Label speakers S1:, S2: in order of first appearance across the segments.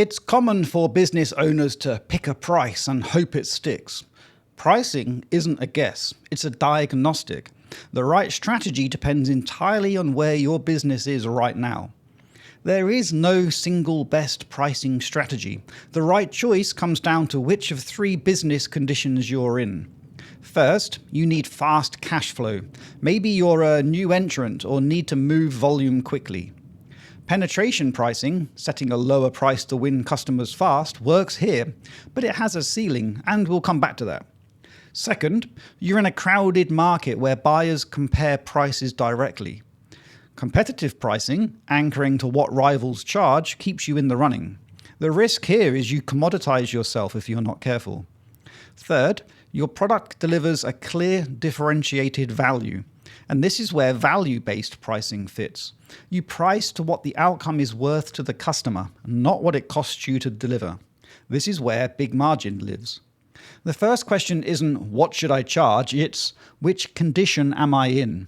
S1: It's common for business owners to pick a price and hope it sticks. Pricing isn't a guess, it's a diagnostic. The right strategy depends entirely on where your business is right now. There is no single best pricing strategy. The right choice comes down to which of three business conditions you're in. First, you need fast cash flow. Maybe you're a new entrant or need to move volume quickly. Penetration pricing, setting a lower price to win customers fast, works here, but it has a ceiling, and we'll come back to that. Second, you're in a crowded market where buyers compare prices directly. Competitive pricing, anchoring to what rivals charge, keeps you in the running. The risk here is you commoditize yourself if you're not careful. Third, your product delivers a clear, differentiated value. And this is where value-based pricing fits. You price to what the outcome is worth to the customer, not what it costs you to deliver. This is where big margin lives. The first question isn't what should I charge, it's which condition am I in?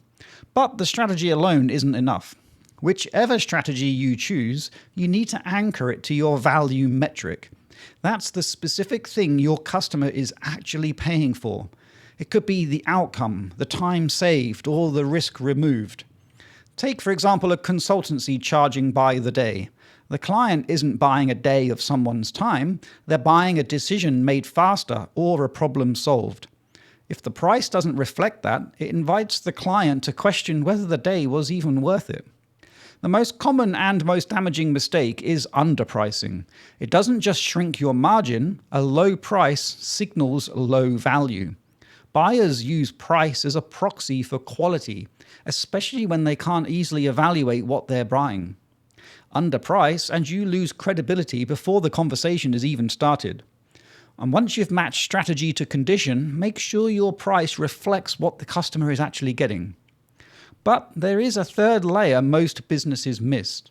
S1: But the strategy alone isn't enough. Whichever strategy you choose, you need to anchor it to your value metric. That's the specific thing your customer is actually paying for. It could be the outcome, the time saved, or the risk removed. Take, for example, a consultancy charging by the day. The client isn't buying a day of someone's time, they're buying a decision made faster or a problem solved. If the price doesn't reflect that, it invites the client to question whether the day was even worth it. The most common and most damaging mistake is underpricing. It doesn't just shrink your margin, a low price signals low value. Buyers use price as a proxy for quality, especially when they can't easily evaluate what they're buying. Underprice and you lose credibility before the conversation is even started. And once you've matched strategy to condition, make sure your price reflects what the customer is actually getting. But there is a third layer most businesses miss.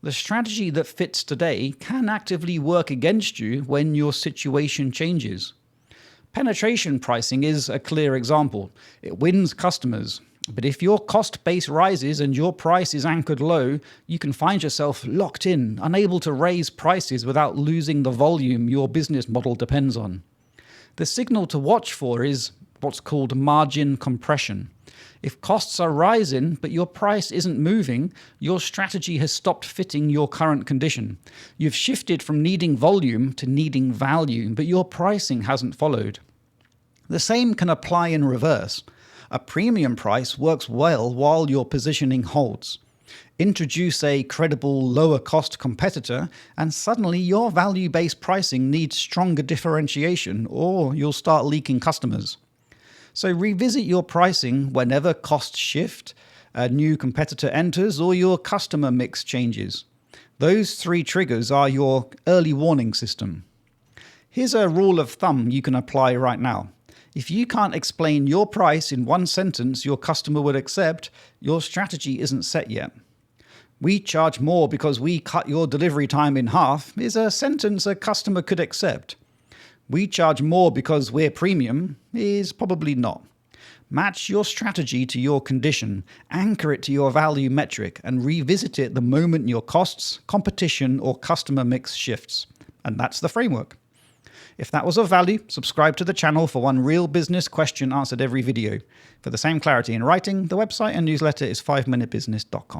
S1: The strategy that fits today can actively work against you when your situation changes. Penetration pricing is a clear example. It wins customers. But if your cost base rises and your price is anchored low, you can find yourself locked in, unable to raise prices without losing the volume your business model depends on. The signal to watch for is what's called margin compression. If costs are rising but your price isn't moving, your strategy has stopped fitting your current condition. You've shifted from needing volume to needing value, but your pricing hasn't followed. The same can apply in reverse. A premium price works well while your positioning holds. Introduce a credible, lower-cost competitor, and suddenly your value-based pricing needs stronger differentiation, or you'll start leaking customers. So revisit your pricing whenever costs shift, a new competitor enters, or your customer mix changes. Those three triggers are your early warning system. Here's a rule of thumb you can apply right now. If you can't explain your price in one sentence your customer would accept, your strategy isn't set yet. "We charge more because we cut your delivery time in half" is a sentence a customer could accept. "We charge more because we're premium" is probably not. Match your strategy to your condition, anchor it to your value metric, and revisit it the moment your costs, competition, or customer mix shifts. And that's the framework. If that was of value, subscribe to the channel for one real business question answered every video. For the same clarity in writing, the website and newsletter is 5minutebusiness.com.